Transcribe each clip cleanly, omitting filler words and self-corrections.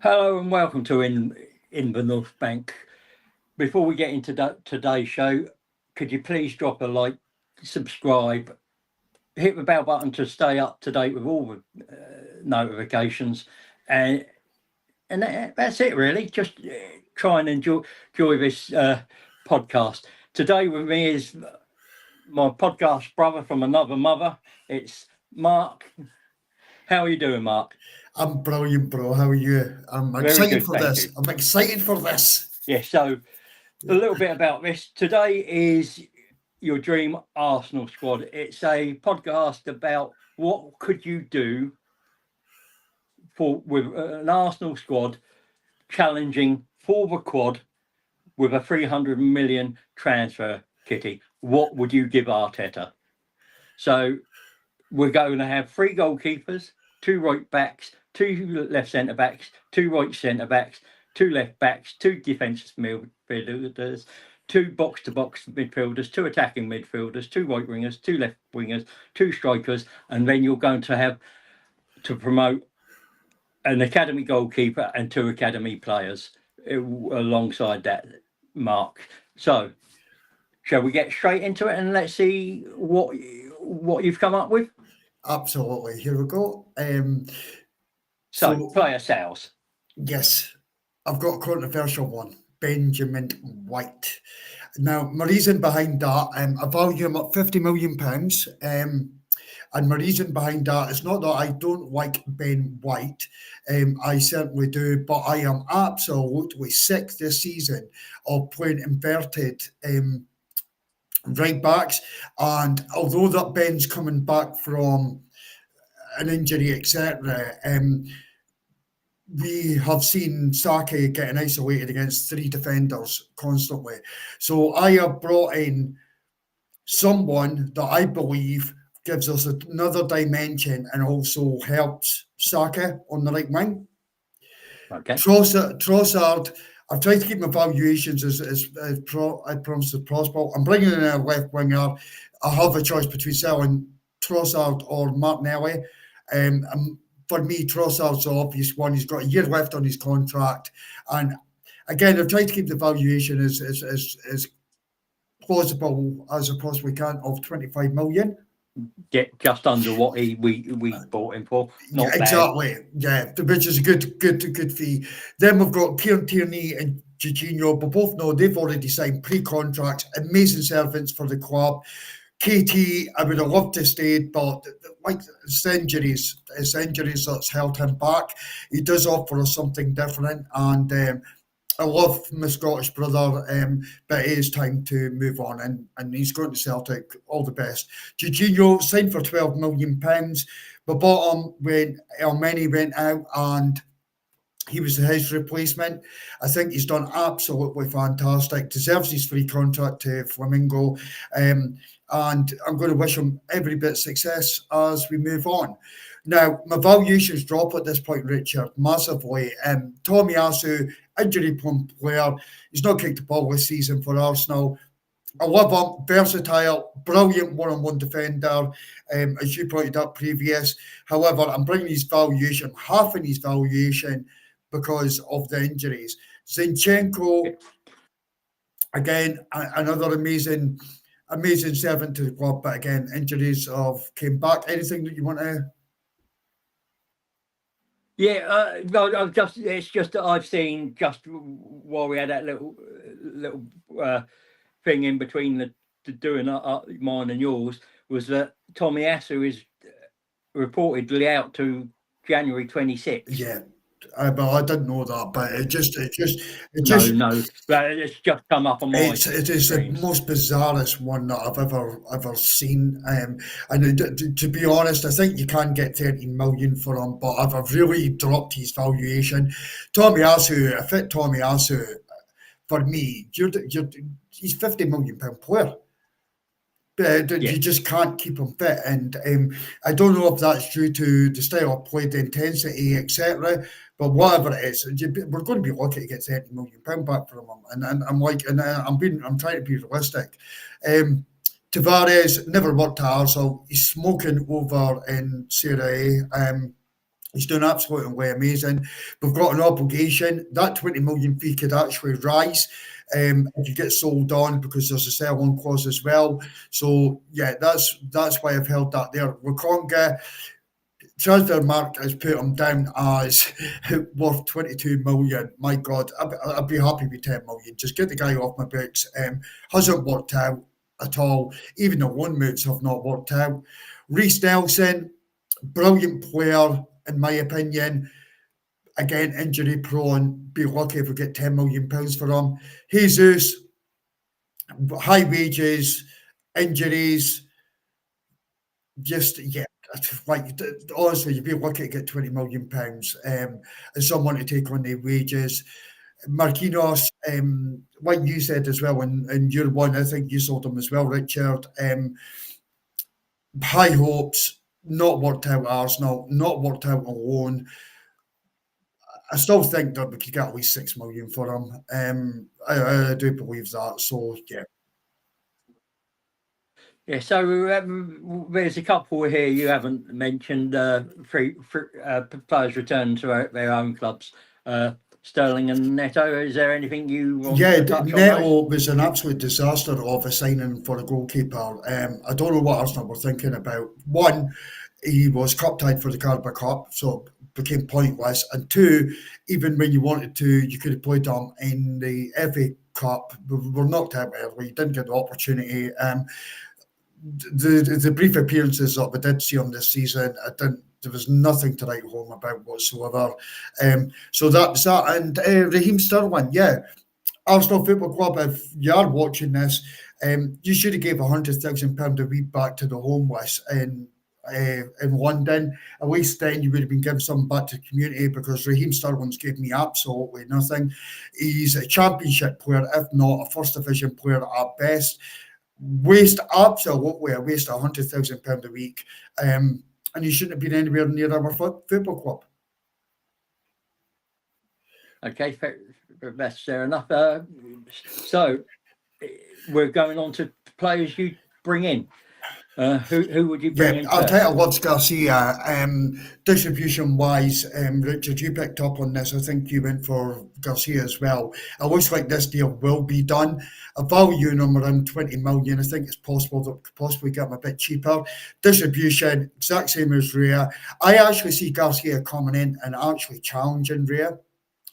Hello and welcome to in the North Bank. Before we get into today's show, could you please drop a like, subscribe, hit the bell button to stay up to date with all the notifications, and that's it really. Just try and enjoy this podcast. Today with me is my podcast brother from another mother. It's Mark. How are you doing, Mark? I'm brilliant, bro. How are you? I'm Very excited good, for thank this. you. I'm excited for this. Yeah, so a Yeah. little bit about this. Today is your dream Arsenal squad. It's a podcast about what could you do for with an Arsenal squad challenging for the quad with a 300 million transfer kitty. What would you give Arteta? So we're going to have three goalkeepers, two right backs, two left centre backs, two right centre backs, two left backs, two defensive midfielders, two box to box midfielders, two attacking midfielders, two right wingers, two left wingers, two strikers, and then you're going to have to promote an academy goalkeeper and two academy players alongside that, Mark. So, shall we get straight into it and let's see what you've come up with? Absolutely. Here we go. So, player sales. Yes, I've got a controversial one. Benjamin White. Now, my reason behind that, I value him at £50 million. And my reason behind that is not that I don't like Ben White. I certainly do, but I am absolutely sick this season of playing inverted right backs. And although that Ben's coming back from an injury, etc., we have seen Saka getting isolated against three defenders constantly. So I have brought in someone that I believe gives us another dimension and also helps Saka on the right wing. Okay. Trossard, I've tried to keep my valuations I promised as possible. I'm bringing in a left winger. I have a choice between selling Trossard or Martinelli. For me, Trossard's the obvious one. He's got a year left on his contract. And again, I've tried to keep the valuation as plausible as I possibly can of 25 million. Get just under what we bought him for. Not Yeah, bad. exactly. Yeah, which is a good fee. Then we've got Kieran Tierney and Jorginho, but both know they've already signed pre-contracts, amazing servants for the club. KT, I would have loved to stay, but like it's injuries that's held him back. He does offer us something different, and I love my Scottish brother, but it is time to move on, and he's going to Celtic. All the best. Jorginho signed for £12 million. But bottom when Elmeni went out and he was his replacement. I think he's done absolutely fantastic. Deserves his free contract to Flamingo. And I'm going to wish him every bit of success as we move on. Now, my valuations drop at this point, Richard, massively. Tommy Asu, injury-prone player. He's not kicked the ball this season for Arsenal. I love him, versatile, brilliant one-on-one defender, as you pointed out previous. However, I'm bringing his valuation, half in his valuation, because of the injuries. Zinchenko, again, another amazing servant to the club, but again, injuries have came back. Anything that you want to? Yeah, it's just that I've seen just while we had that little thing in between the doing mine and yours was that Tommy Asu is reportedly out to January 26th. Yeah. Well, I didn't know that, but it just No, it's just come up on my. it is the most bizarrest one that I've ever seen. And to be honest, I think you can get 13 million for him, but I've really dropped his valuation. Tommy Asu, a fit Tommy Asu, for me, he's £50 million player. You just can't keep him fit, and I don't know if that's due to the style of play, the intensity, etc. But whatever it is, we're going to be lucky to get £30 million back from him. And I'm trying to be realistic. Tavares never worked at Arsenal. He's smoking over in Serie A. He's doing absolutely amazing. We've got an obligation. That 20 million fee could actually rise if you get sold on, because there's a sell-on clause as well. So yeah, that's why I've held that there. Wakonga, Transfermarkt has put him down as worth 22 million. My God, I'd be happy with 10 million. Just get the guy off my books. Hasn't worked out at all. Even the loan moves have not worked out. Reece Nelson, brilliant player, in my opinion. Again, injury prone. Be lucky if we get £10 million for him. Jesus, high wages, injuries, just yeah. Like honestly, you'd be lucky to get £20 million, and someone to take on their wages. Marquinhos, like you said as well in year one, I think you sold him as well, Richard. High hopes, not worked out at Arsenal, not worked out alone. I still think that we could get at least 6 million for him. I do believe that. So yeah. Yeah, so there's a couple here you haven't mentioned. Players return to their own clubs. Sterling and Neto. Is there anything you want Yeah, to touch on those? Neto was an absolute disaster of a signing for a goalkeeper. I don't know what Arsenal were thinking about. One, he was cup tied for the Carabao Cup, so became pointless. And two, even when you wanted to, you could have played him in the FA Cup. We were knocked out early. You didn't get the opportunity. The brief appearances that we did see him this season, there was nothing to write home about whatsoever. So that's that. And Raheem Sterling, yeah, Arsenal Football Club, if you are watching this, you should have gave £100,000 a week back to the homeless in London. At least then you would have been giving something back to the community, because Raheem Sterling's gave me absolutely nothing. He's a championship player, if not a first division player at best. Absolutely a waste of £100,000 a week. And he shouldn't have been anywhere near our football club. Okay, that's fair enough. So we're going on to players you bring in. Who would you bring in I'll first? tell you what, Garcia. Distribution wise, Richard, you picked up on this. I think you went for Garcia as well. It looks like this deal will be done. A value him around 20 million. I think it's possible that we could possibly get him a bit cheaper. Distribution, exact same as Rhea. I actually see Garcia coming in and actually challenging Rhea.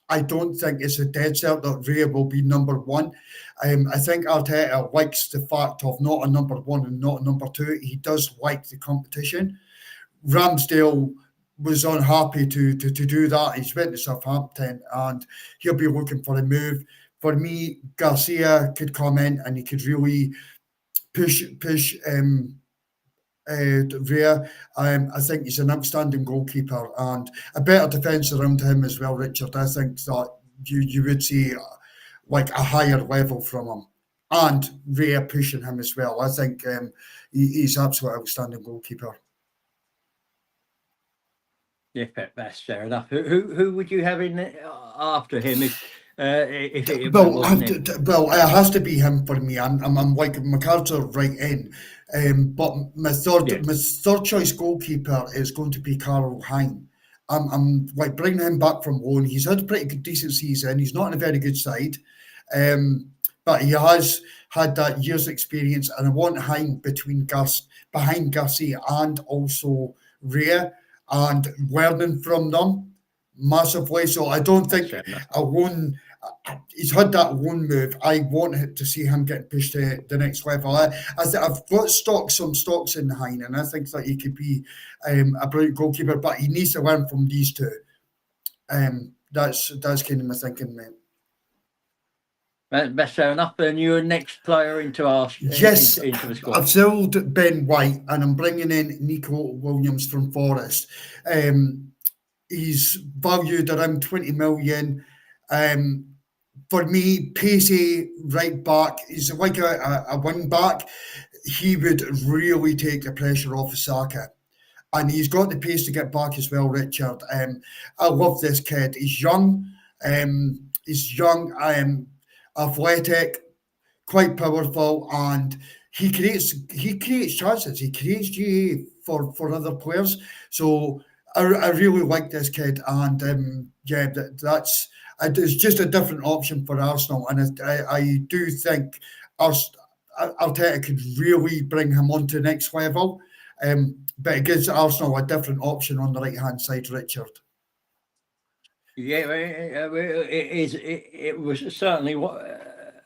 I don't think it's a dead cert that Rhea will be number one. I think Arteta likes the fact of not a number one and not a number two. He does like the competition. Ramsdale was unhappy to do that. He's went to Southampton and he'll be looking for a move. For me, Garcia could come in and he could really push Rhea. I think he's an outstanding goalkeeper and a better defence around him as well, Richard. I think that you would see like a higher level from him, and Rhea pushing him as well. I think he's absolutely outstanding goalkeeper. Yeah, that's fair enough. Who would you have in after him if it wasn't him? Well, it has to be him for me. I'm like my cards are right in. But my third choice goalkeeper is going to be Carl Hein. I'm like bringing him back from loan. He's had a pretty good, decent season. He's not in a very good side, but he has had that year's experience. And I want Hein behind Garcia and also Rhea, and learning from them massively. So I don't think a loan. He's had that loan move. I want to see him getting pushed to the next level. I've got some stocks in Hein, and I think that he could be a brilliant goalkeeper, but he needs to learn from these two. That's kind of my thinking, mate. That's fair enough. And your next player into the squad. I've sold Ben White, and I'm bringing in Nico Williams from Forest. He's valued around 20 million. For me, pacey right back. He's like a wing back. He would really take the pressure off of Saka. And he's got the pace to get back as well, Richard. I love this kid. He's young. Athletic, quite powerful, and he creates chances. He creates GA for other players. So I really like this kid, and yeah, that's it's just a different option for Arsenal, and I do think Arteta could really bring him on to the next level. But it gives Arsenal a different option on the right hand side, Richard. Yeah, it was certainly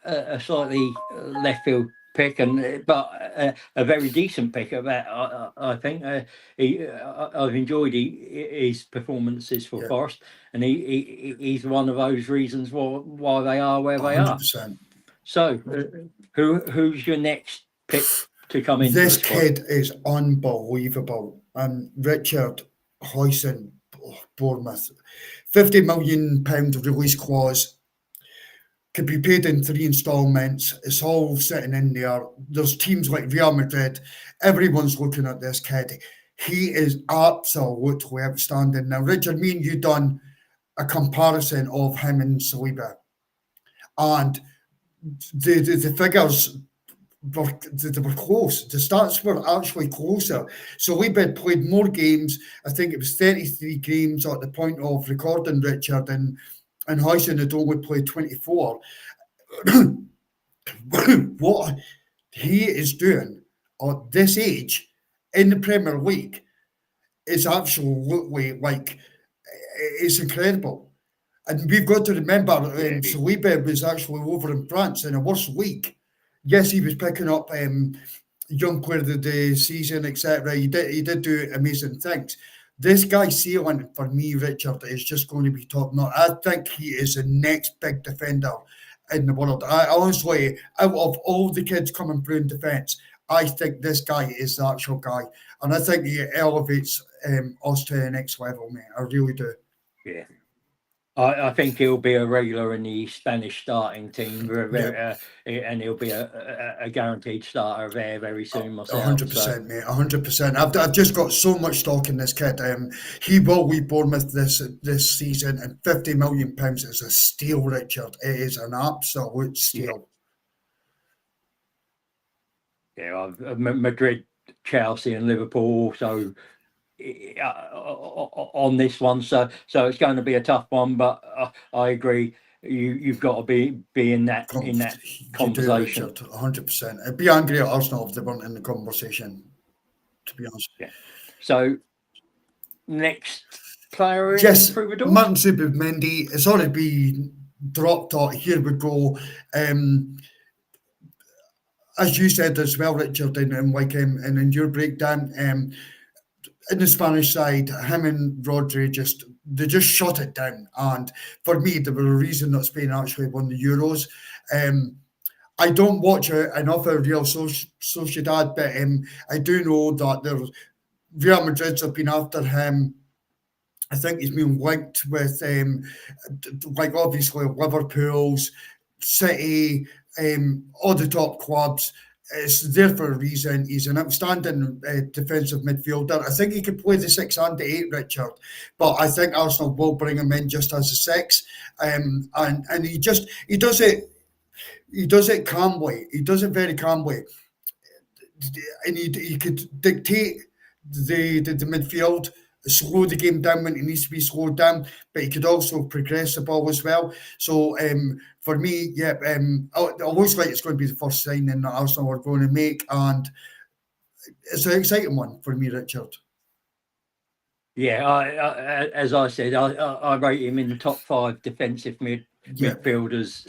a slightly left field pick, but a very decent pick. About I think I've enjoyed his performances for Yeah, Forest, and he's one of those reasons why they are where they are. 100%. So, who's your next pick to come into This the squad? kid is unbelievable. And Richard Hoyson, Bournemouth, £50 million release clause, could be paid in 3 installments. It's all sitting in there. There's teams like Real Madrid. Everyone's looking at this kid. He is absolutely outstanding. Now, Richard, me and you done a comparison of him and Saliba, and the figures they were close. The stats were actually closer. So Saliba played more games. I think it was 33 games at the point of recording, Richard, and Huyson had only played 24. What he is doing at this age in the Premier League is absolutely like it's incredible. And we've got to remember, Yeah, Saliba was actually over in France in a worse league. Yes, he was picking up young player of the season, etc. He did do amazing things. This guy's ceiling for me, Richard, is just going to be top notch. I think he is the next big defender in the world. I honestly, out of all the kids coming through in defence, I think this guy is the actual guy, and I think he elevates us to the next level, mate. I really do. yeah. I think he'll be a regular in the Spanish starting team, Yeah, and he'll be a guaranteed starter there very soon a myself. hundred So percent, mate. 100%. I've just got so much stock in this kid. He will leave Bournemouth this season, and £50 million is a steal, Richard. It is an absolute yeah, steal. yeah. Madrid, Chelsea, and Liverpool also on this one, so it's going to be a tough one. But I agree, you've got to be in that You do, conversation. Richard. 100%. I'd be angry at Arsenal if they weren't in the conversation. To be honest. Yeah. So next player in Yes, through the doors. Martin Zubimendi. It's already been dropped. Here we go. As you said as well, Richard, and in your breakdown, in the Spanish side, him and Rodri they just shut it down. And for me, there were a reason that Spain actually won the Euros. I don't watch enough of Real Sociedad, but I do know that Real Madrid's have been after him. I think he's been linked with, like obviously Liverpool's, City, all the top clubs. It's there for a reason. He's an outstanding defensive midfielder. I think he could play the 6 and the 8, Richard, but I think Arsenal will bring him in just as a 6. And he does it calmly. He does it very calmly, and he could dictate the midfield, slow the game down when it needs to be slowed down, but he could also progress the ball as well. So for me, yeah, I looks like it's going to be the first signing that Arsenal are going to make, and it's an exciting one for me, Richard. Yeah, as I said, I rate him in the top 5 defensive midfielders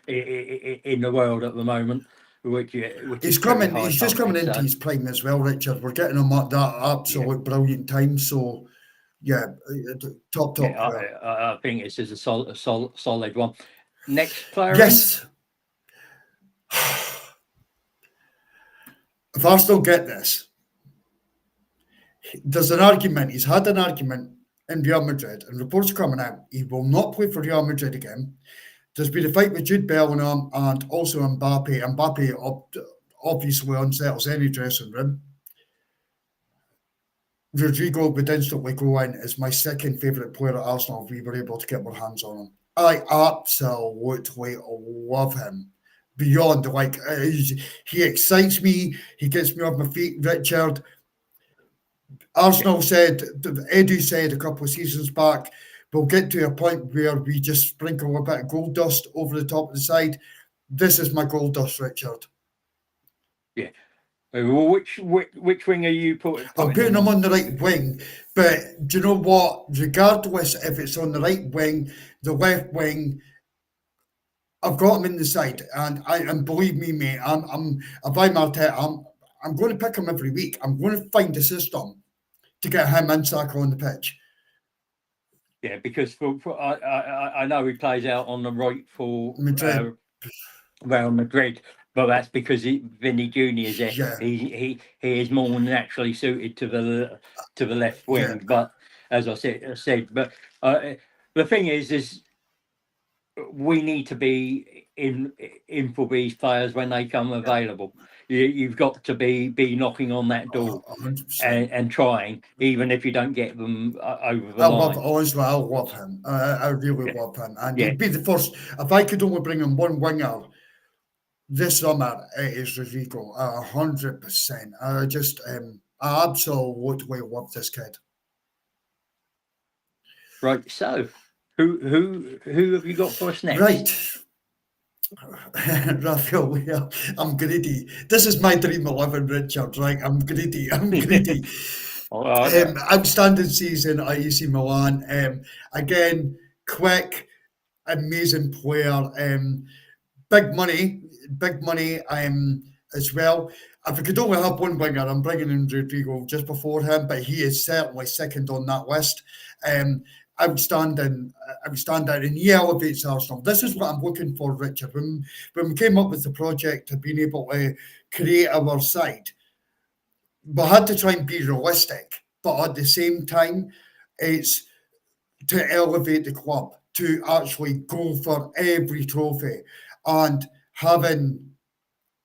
in the world at the moment, which He's is pretty coming. high He's just company. coming into his prime as well, Richard. We're getting him at that absolute brilliant time. So yeah, top Yeah, player. I think this is a solid one. Next player Yes. If Arsenal get this, there's an argument. He's had an argument in Real Madrid, and reports coming out he will not play for Real Madrid again. There's been a fight with Jude Bellingham and also Mbappe. Mbappe obviously unsettles any dressing room. Rodrigo would instantly go in as my second favourite player at Arsenal if we were able to get our hands on him. I absolutely love him. Beyond, like, he excites me. He gets me off my feet, Richard. Arsenal said, Edu said a couple of seasons back, we'll get to a point where we just sprinkle a bit of gold dust over the top of the side. This is my gold dust, Richard. Yeah. Well, which wing are you putting I'm putting him him on? on the right wing, but do you know what? Regardless if it's on the right wing, the left wing, I've got him in the side, and believe me, mate, if I'm Arteta, I'm going to pick him every week. I'm going to find a system to get him and Saka on the pitch. Yeah, because I know he plays out on the right for Madrid, Real Madrid, but that's because Vinny Junior is there. yeah, He is more naturally suited to the left yeah, wing. But as I said, but the thing is we need to be in for these players when they come available. You've got to be knocking on that door 100%. and trying, even if you don't get them over the I love, line. honestly, I love him. I really Yeah, love him. And yeah. he'd be the first, if I could only bring in one winger this summer, it is Rodrigo, 100%. I absolutely love this kid. Right. So, who have you got for us next? Right. Raphael, yeah, I'm greedy. This is my dream 11, Richard, right? I'm greedy. I'm greedy. Outstanding season at AC Milan. Again, quick, amazing player. Big money as well. If I could only have one winger, I'm bringing in Rodrigo just before him, but he is certainly second on that list. Outstanding, and he elevates Arsenal. This is what I'm looking for, Richard. When we came up with the project of being able to create our side, we had to try and be realistic, but at the same time, it's to elevate the club, to actually go for every trophy. And having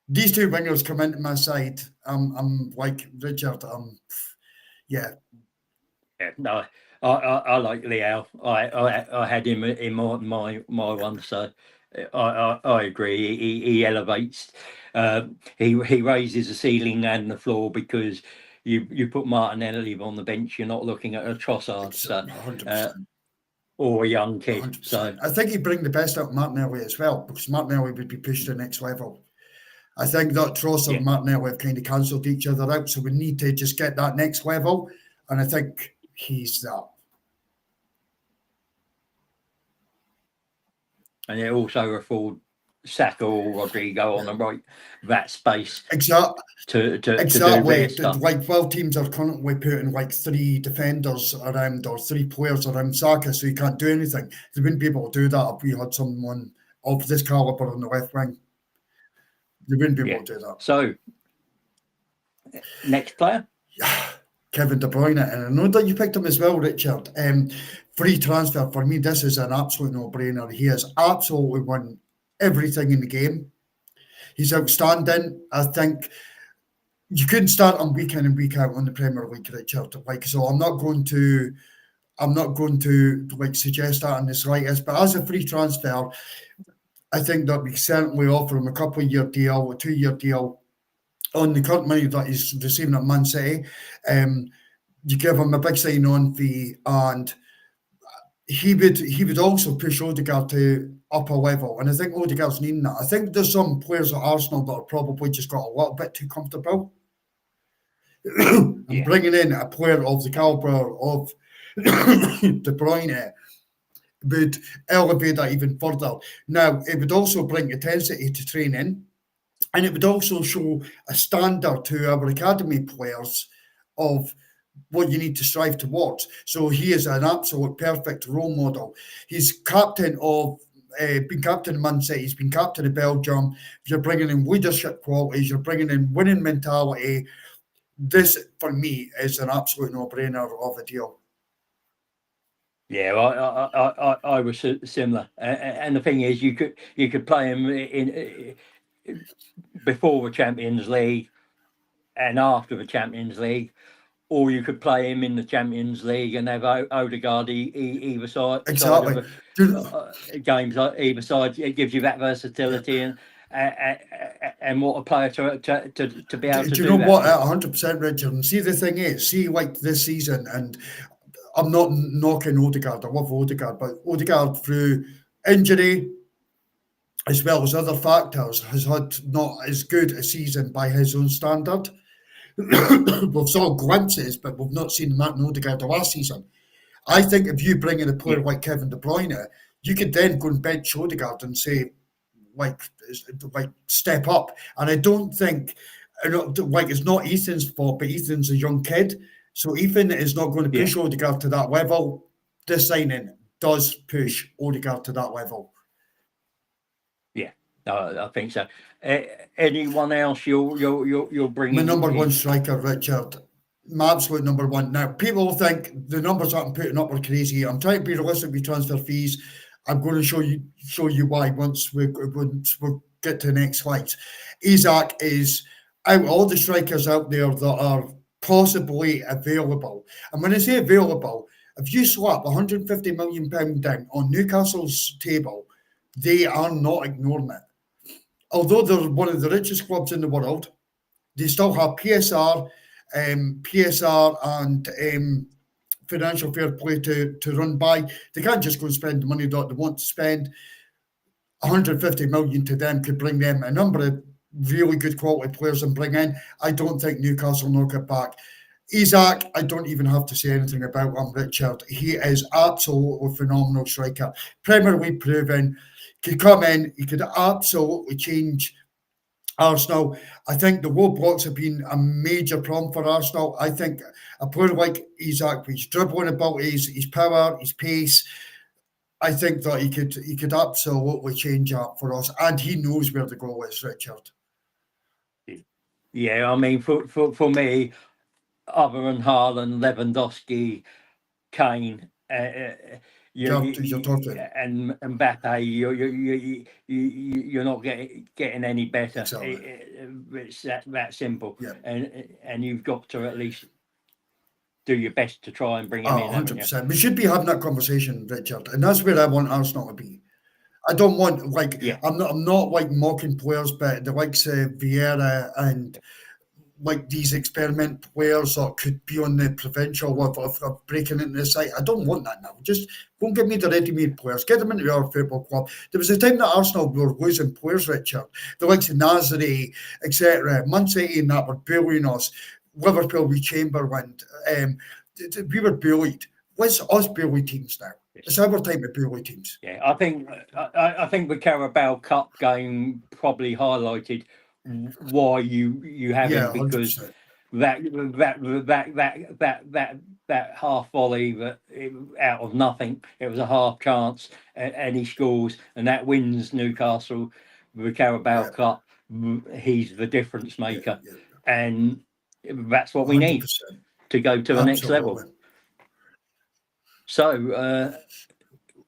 these two wingers come into my side, I'm like Richard. Yeah, Yeah, no, I like Leo. I had him in my one, so I agree. He elevates. He raises the ceiling and the floor because you put Martinelli on the bench. You're not looking at a Trossard, so 100%. or a young kid. 100%. So I think he'd bring the best out of Martinelli as well, because Martinelli would be pushed to the next level. I think that Trossard yeah, and Martinelli have kind of cancelled each other out, so we need to just get that next level, and I think he's that. and it also afford Saka or Rodrigo on the right that space Exactly. to do Exactly. their stuff. Like, well, teams are currently putting like three defenders around or three players around Saka, so he can't do anything. They wouldn't be able to do that if we had someone of this caliber on the left wing. They wouldn't be able to do that. So, next player? Kevin De Bruyne. And I know that you picked him as well, Richard. Free transfer, for me, this is an absolute no-brainer. He has absolutely won everything in the game. He's outstanding. I think you couldn't start him week in and week out on the Premier League, Richard. Like, so I'm not going to like suggest that in the slightest. But as a free transfer, I think that we certainly offer him a couple-year deal, a 2-year deal on the current money that he's receiving at Man City. You give him a big sign-on fee, and he would also push Odegaard to upper level. And I think Odegaard's needing that. I think there's some players at Arsenal that are probably just got a little bit too comfortable. And bringing in a player of the caliber of De Bruyne would elevate that even further. Now, it would also bring intensity to training, and it would also show a standard to our academy players of what you need to strive towards. So he is an absolute perfect role model. He's captain of been captain of Man City, he's been captain of Belgium. If you're bringing in leadership qualities, you're bringing in winning mentality, this, for me, is an absolute no-brainer of a deal. Yeah, I was similar, and the thing is, you could play him in before the Champions League and after the Champions League, or you could play him in the Champions League and have Odegaard either side. Exactly. Side of games either side. It gives you that versatility, and what a player to be able to Do do you know that what? for. 100%, Richard. And see, the thing is, see, like this season, and I'm not knocking Odegaard. I love Odegaard, but Odegaard through injury as well as other factors has had not as good a season by his own standard. We've saw glimpses, but we've not seen Martin Odegaard the last season. I think if you bring in a player Yeah, like Kevin De Bruyne, you could then go and bench Odegaard and say, like, step up. And I don't think, like, it's not Ethan's fault, but Ethan's a young kid, so Ethan is not going to yeah, push Odegaard to that level. This signing does push Odegaard to that level. yeah. I think so. Anyone else you're My bringing number one in? striker, Richard. My absolute number one. Now, people think the numbers that I'm putting up are crazy. I'm trying to be realistic with transfer fees. I'm going to show you why once we get to the next slide. Isak is out of all the strikers out there that are possibly available. And when I say available, if you slap £150 million down on Newcastle's table, they are not ignoring it. Although they're one of the richest clubs in the world, they still have PSR and financial fair play to run by. They can't just go and spend the money that they want to spend. 150 million to them could bring them a number of really good quality players and bring in. I don't think Newcastle knock it back. Isak, I don't even have to say anything about him, Richard. He is absolutely phenomenal striker. Premier League proven. Could come in, he could absolutely change Arsenal. I think the low blocks have been a major problem for Arsenal. I think a player like Isak, with his dribbling abilities, his power, his pace, I think that he could absolutely change that for us, and he knows where the goal is, Richard. Yeah, I mean, for me, other than Haaland, Lewandowski, Kane, You're talking and Mbappe, you're not getting any better. exactly. It's that simple, Yeah. and you've got to at least do your best to try and bring him in, haven't you? 100%. We should be having that conversation, Richard, and that's where I want Arsenal to be. I don't want like Yeah, I'm not like mocking players, but the likes of Vieira and like these experiment players that could be on the provincial of breaking into the site. I don't want that now. Just don't give me the ready-made players. Get them into our football club. There was a time that Arsenal were losing players, Richard. The likes of Nazare, etc. Man City and that were bullying us. Liverpool with Chamberlain. We were bullied. Let's us bully teams now. It's our time to bully teams. yeah. I think the Carabao Cup game probably highlighted why you have Yeah, him, because 100%. that half volley out of nothing, it was a half chance, and he scores, and that wins Newcastle the Carabao Yeah, Cup. He's the difference yeah, maker, yeah. and that's what we need 100%. to go to the next level. Absolutely. So,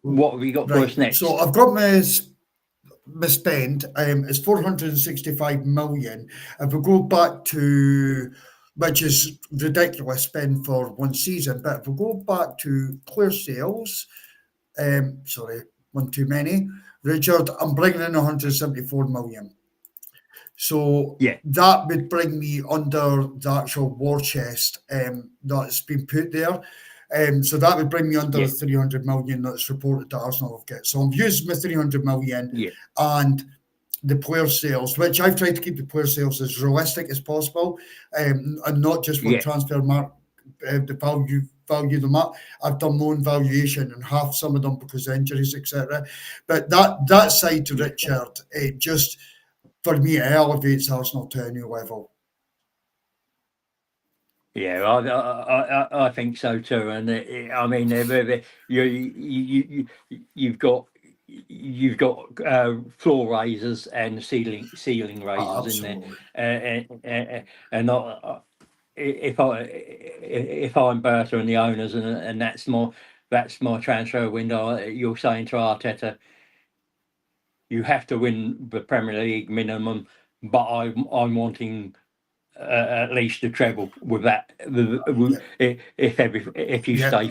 what have you got for us Right. next? So I've got my spend. It's 465 million. If we go back to, which is ridiculous spend for one season, but if we go back to player sales, sorry, one too many. Richard, I'm bringing in 174 million. So Yeah, that would bring me under the actual war chest that's been put there. So that would bring me under yeah, the 300 million that's reported that Arsenal have got. So I've used my 300 million yeah, and the player sales, which I've tried to keep the player sales as realistic as possible, and not just what yeah, transfer mark the value them up. I've done my own valuation and half some of them because of injuries, etc. But that side to yeah. Richard, it just for me it elevates Arsenal to a new level. Yeah, I think so too, and I mean, you've got floor raisers and ceiling raisers in there, Absolutely. and not, if I'm Bertha and the owners, and that's my transfer window. You're saying to Arteta, you have to win the Premier League minimum, but I'm wanting at least the treble with that. If you Yeah, stay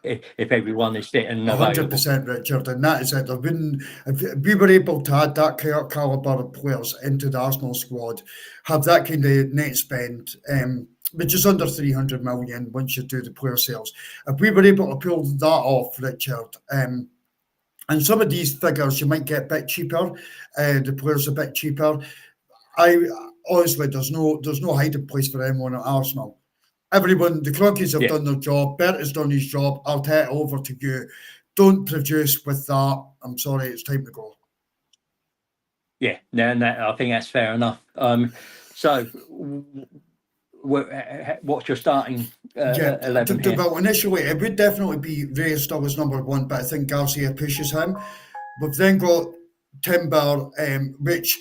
fit, if everyone is fit and available. 100%, Richard, and that is it. There've been, if we were able to add that calibre of players into the Arsenal squad, have that kind of net spend, which is under 300 million once you do the player sales. If we were able to pull that off, Richard, and some of these figures you might get a bit cheaper, the players a bit cheaper. I honestly, there's no hiding place for anyone at Arsenal. Everyone, the Crockies have done their job. Bert has done his job. I'll take it over to you. Don't produce with that. I'm sorry, it's time to go. Yeah, no, I think that's fair enough. So, what's your starting 11 here? Well, initially, it would definitely be Reyes still as number one, but I think Garcia pushes him. We've then got Timber, which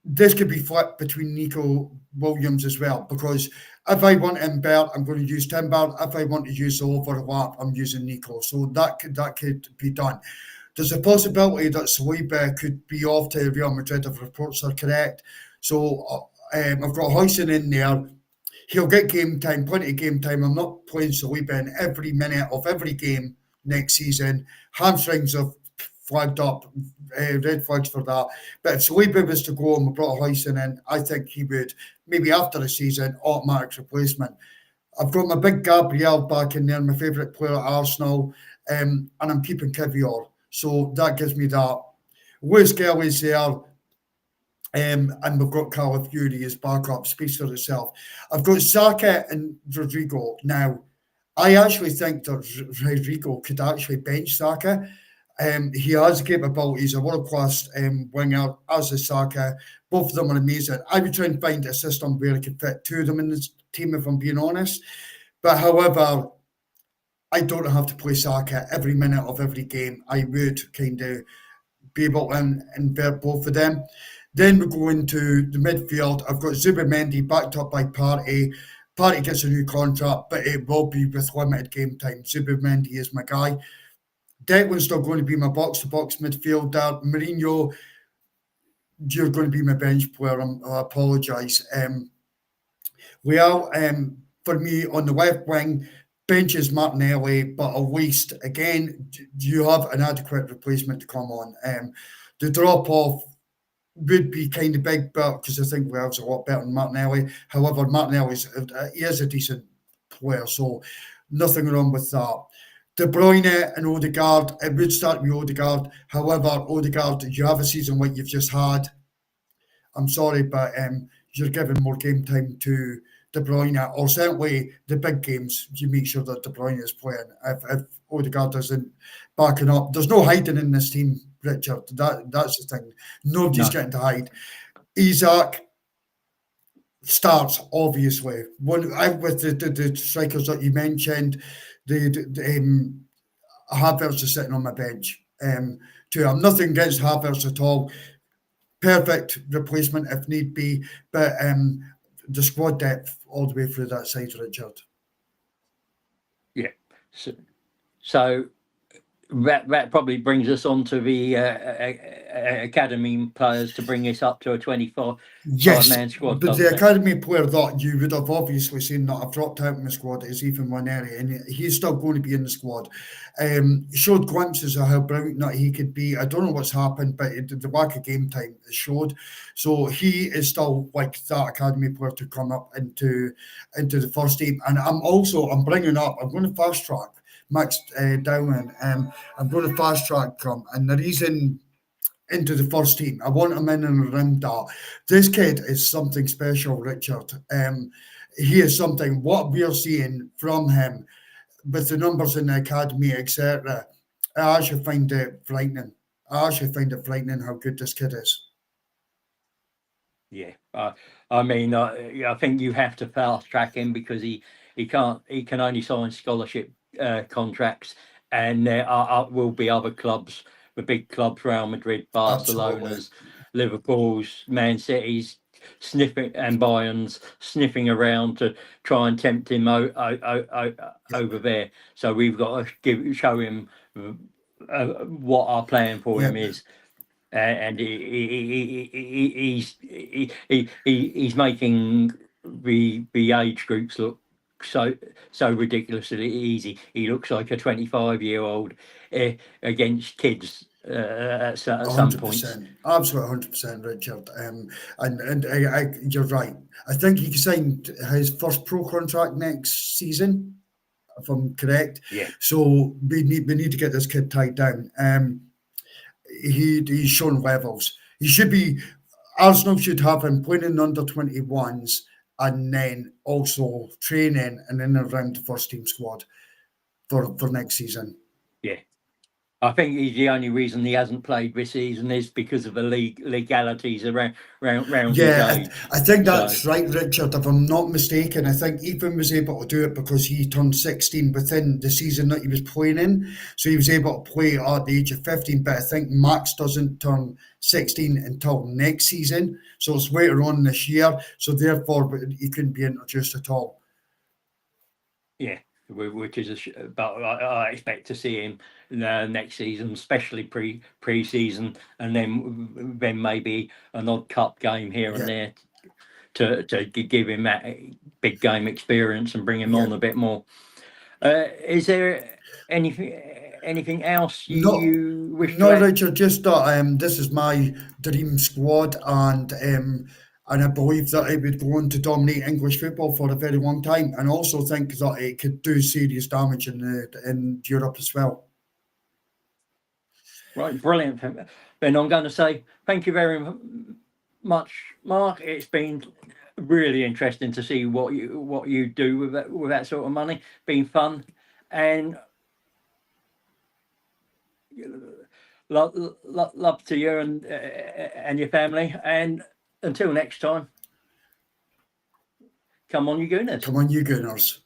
this could be flipped between Nico Williams as well, because if I want Bert, I'm going to use Timber. If I want to use the overlap, I'm using Nico. So that could be done. There's a possibility that Saliba could be off to Real Madrid if reports are correct. So I've got Huijsen in there. He'll get game time, plenty of game time. I'm not playing Saliba in every minute of every game next season. Hamstrings have flagged up, red flags for that. But if Saliba was to go and we brought Huijsen in, I think he would, maybe after the season, automatic replacement. I've got my big Gabriel back in there, my favourite player at Arsenal, and I'm keeping Kivior. So that gives me that. Lewis Kelly's there. And we've got Calafiori as backup, speaks for itself. I've got Saka and Rodrigo. Now, I actually think that Rodrigo could actually bench Saka. He has capabilities, a world-class winger, as is Saka. Both of them are amazing. I would try and find a system where I could fit two of them in this team, if I'm being honest. But however, I don't have to play Saka every minute of every game. I would kind of be able to invert both of them. Then we go into the midfield. I've got Zubimendi backed up by Partey. Partey gets a new contract, but it will be with limited game time. Zubimendi is my guy. Declan's still going to be my box-to-box midfielder. Mourinho, you're going to be my bench player. I apologise. For me, on the left wing, bench is Martinelli, but at least, again, you have an adequate replacement to come on. The drop-off would be kind of big, but because I think Wales a lot better than Martinelli. However, Martinelli is a decent player, so nothing wrong with that. De Bruyne and Odegaard, it would start with Odegaard. However, Odegaard, you have a season like you've just had. I'm sorry, but you're giving more game time to De Bruyne, or certainly the big games, you make sure that De Bruyne is playing. If Odegaard isn't backing up, there's no hiding in this team, Richard. That's the thing. Nobody's getting to hide. Isak starts, obviously. With the strikers that you mentioned, Havertz is sitting on my bench. Too. I'm nothing against Havertz at all. Perfect replacement if need be, but the squad depth all the way through that side, Richard. Yeah. So that probably brings us on to the academy players to bring us up to a 25-man squad. But the academy player that you would have obviously seen that I've dropped out in the squad is Ethan Waneri, and he's still going to be in the squad. He showed glimpses of how brilliant that he could be. I don't know what's happened, but the lack of game time showed. So he is still like that academy player to come up into the first team. And I'm going to fast track Max Dowling. I'm going to fast track him, and the reason into the first team, I want him in and around that. This kid is something special, Richard. He is something. What we are seeing from him with the numbers in the academy, etc., I actually find it frightening. I how good this kid is. Yeah, I mean, I think you have to fast track him because he can only sign scholarship contracts, and there will be other clubs, the big clubs, Real Madrid, Barcelona's, Liverpool's, Man City's, and Bayern's sniffing around to try and tempt him over there. So we've got to show him what our plan for him is. and he's making the age groups look so ridiculously easy. He looks like a 25-year-old against kids at some points. 100%, absolutely 100%, Richard. You're right. I think he signed his first pro contract next season, if I'm correct. Yeah, So we need to get this kid tied down. He's shown levels. He should be. Arsenal should have him playing in under 21s and then also training and in around the first team squad for next season. yeah. I think the only reason he hasn't played this season is because of the legalities around his Yeah, age. I think So that's right, Richard. If I'm not mistaken, I think Ethan was able to do it because he turned 16 within the season that he was playing in. So he was able to play at the age of 15. But I think Max doesn't turn 16 until next season. So it's later on this year. So therefore, he couldn't be introduced at all. yeah, which is but I expect to see him next season, especially pre-season, and then maybe an odd cup game here and Yeah, there to give him that big game experience and bring him yeah. on a bit more. Is there anything else No, you wish to no, add? Richard. Just that this is my dream squad, and I believe that it would go on to dominate English football for a very long time, and also think that it could do serious damage in Europe as well. Right, brilliant. Then I'm going to say thank you very much, Mark. It's been really interesting to see what you do with that sort of money. Been fun, and love to you and your family. And until next time, come on, you Gooners. Come on, you Gunners.